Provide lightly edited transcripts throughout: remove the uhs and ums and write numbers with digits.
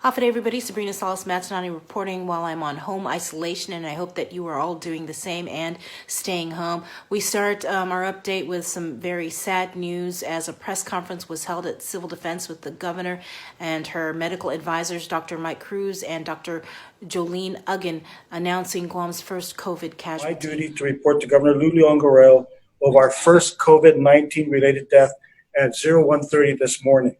Howdy, everybody. Sabrina Salas-Matanani reporting while I'm on home isolation, and I hope that you are all doing the same and staying home. We start our update with some very sad news as a press conference was held at Civil Defense with the governor and her medical advisors, Dr. Mike Cruz and Dr. Jolene Uggan, announcing Guam's first COVID casualty. My duty to report to Governor Lou Leon Gorel of our first COVID-19 related death at 01:30 this morning.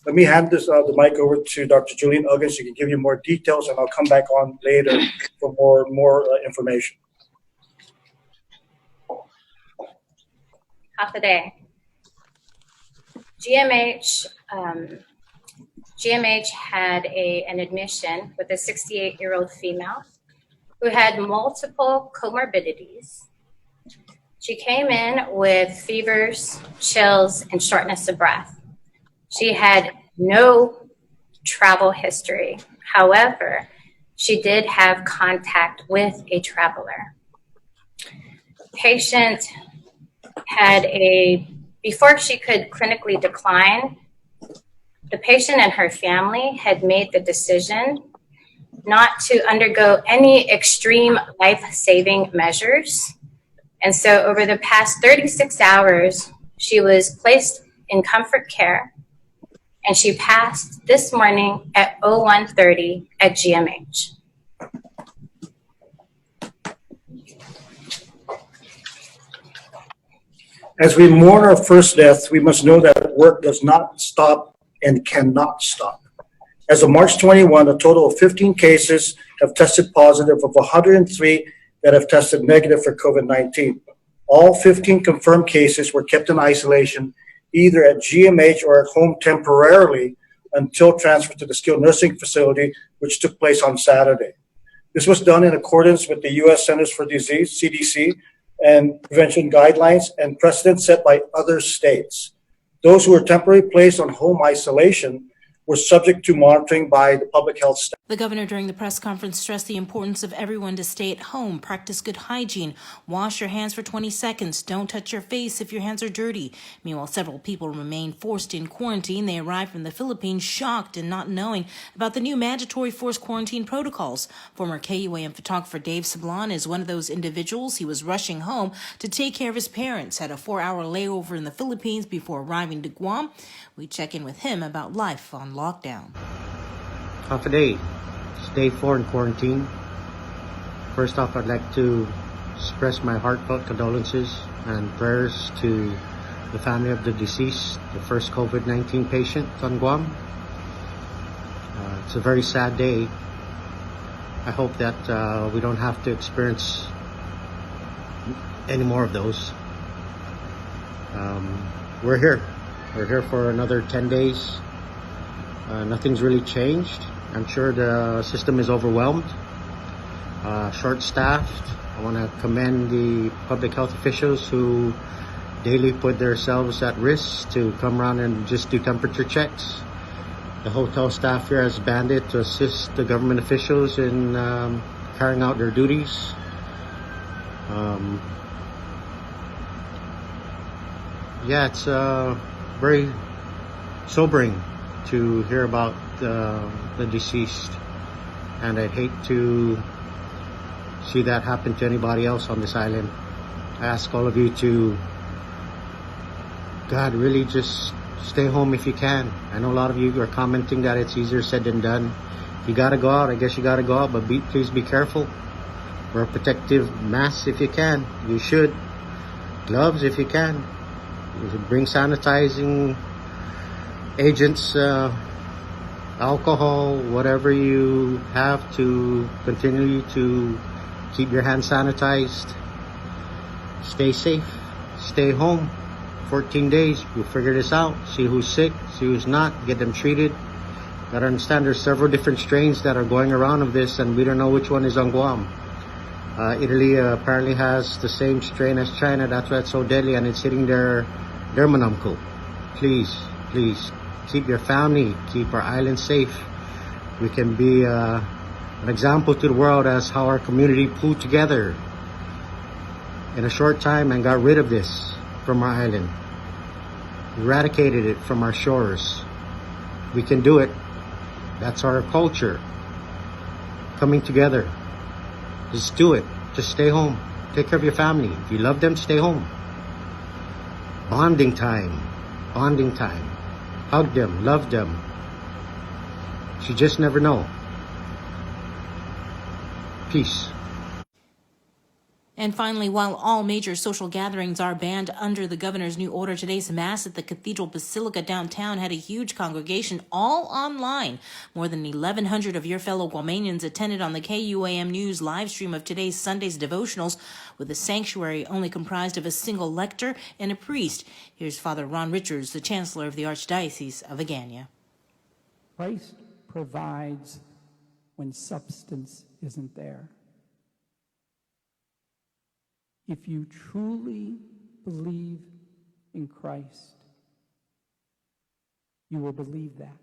Let me hand the mic over to Dr. Jolene Uggan so she can give you more details, and I'll come back on later for more information. Half a day. GMH had an admission with a 68-year-old female who had multiple comorbidities. She came in with fevers, chills, and shortness of breath. She had no travel history. However, she did have contact with a traveler. Patient had before she could clinically decline, the patient and her family had made the decision not to undergo any extreme life-saving measures. And so over the past 36 hours, she was placed in comfort care, and she passed this morning at 01:30 at GMH. As we mourn our first death, we must know that work does not stop and cannot stop. As of March 21, a total of 15 cases have tested positive of 103 that have tested negative for COVID-19. All 15 confirmed cases were kept in isolation, either at GMH or at home temporarily until transfer to the skilled nursing facility, which took place on Saturday. This was done in accordance with the U.S. Centers for Disease, CDC, and prevention guidelines and precedents set by other states. Those who were temporarily placed on home isolation were subject to monitoring by the public health staff. The governor during the press conference stressed the importance of everyone to stay at home, practice good hygiene, wash your hands for 20 seconds, don't touch your face if your hands are dirty. Meanwhile, several people remain forced in quarantine. They arrived from the Philippines shocked and not knowing about the new mandatory forced quarantine protocols. Former KUAM photographer Dave Sablan is one of those individuals. He was rushing home to take care of his parents, had a 4-hour layover in the Philippines before arriving to Guam. We check in with him about life on lockdown. Half a day. It's day 4 in quarantine. First off, I'd like to express my heartfelt condolences and prayers to the family of the deceased, the first COVID-19 patient on Guam. It's a very sad day. I hope that we don't have to experience any more of those. We're here. We're here for another 10 days. Nothing's really changed. I'm sure the system is overwhelmed, short-staffed. I want to commend the public health officials who daily put themselves at risk to come around and just do temperature checks. The hotel staff here has banded to assist the government officials in carrying out their duties. It's very sobering to hear about the deceased, and I'd hate to see that happen to anybody else on this island. I ask all of you to, God, really just stay home if you can. I know a lot of you are commenting that it's easier said than done. If you gotta go out, I guess you gotta go out, but please be careful. Wear protective masks if you can. You should. Gloves if you can. You should bring sanitizing agents, alcohol, whatever you have to continue to keep your hands sanitized. Stay safe. Stay home. 14 days. We'll figure this out. See who's sick, see who's not, get them treated. Gotta understand there's several different strains that are going around of this, and we don't know which one is on Guam. Italy apparently has the same strain as China. That's why it's so deadly, and it's hitting their manamko. Please keep your family, keep our island safe. We can be an example to the world as how our community pulled together in a short time and got rid of this from our island, eradicated it from our shores. We can do it. That's our culture. Coming together. Just do it. Just stay home. Take care of your family. If you love them, stay home. Bonding time. Bonding time. Hug them. Love them. You just never know. Peace. And finally, while all major social gatherings are banned under the governor's new order, today's Mass at the Cathedral Basilica downtown had a huge congregation, all online. More than 1,100 of your fellow Guamanians attended on the KUAM News live stream of today's Sunday's devotionals, with the sanctuary only comprised of a single lector and a priest. Here's Father Ron Richards, the Chancellor of the Archdiocese of Agana. Christ provides when substance isn't there. If you truly believe in Christ, you will believe that.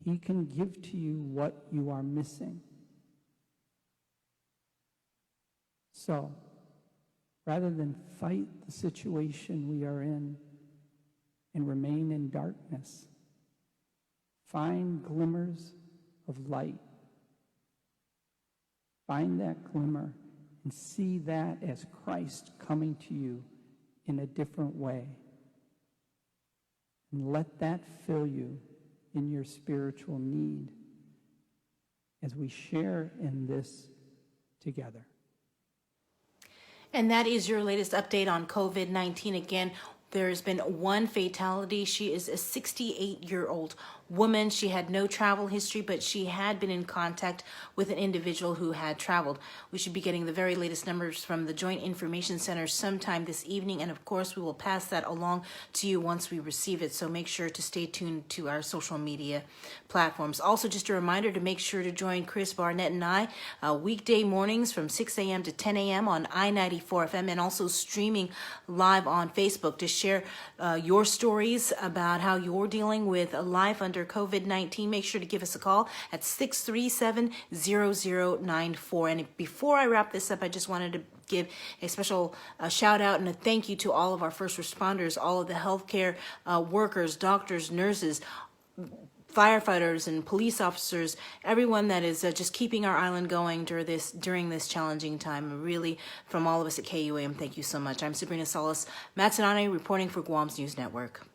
He can give to you what you are missing. So, rather than fight the situation we are in and remain in darkness, find glimmers of light. Find that glimmer and see that as Christ coming to you in a different way. And let that fill you in your spiritual need as we share in this together. And that is your latest update on COVID-19. Again, there's been one fatality. She is a 68-year-old woman. She had no travel history, but she had been in contact with an individual who had traveled. We should be getting the very latest numbers from the Joint Information Center sometime this evening, and of course we will pass that along to you once we receive it, so make sure to stay tuned to our social media platforms. Also, just a reminder to make sure to join Chris Barnett and I weekday mornings from 6 a.m. to 10 a.m. on I-94 FM, and also streaming live on Facebook to share your stories about how you're dealing with life under COVID-19. Make sure to give us a call at 637-0094. And before I wrap this up, I just wanted to give a special shout out and a thank you to all of our first responders, all of the healthcare workers, doctors, nurses, firefighters and police officers, everyone that is just keeping our island going during this challenging time. Really, from all of us at KUAM, thank you so much. I'm Sabrina Salas Matsunane, reporting for Guam's News Network.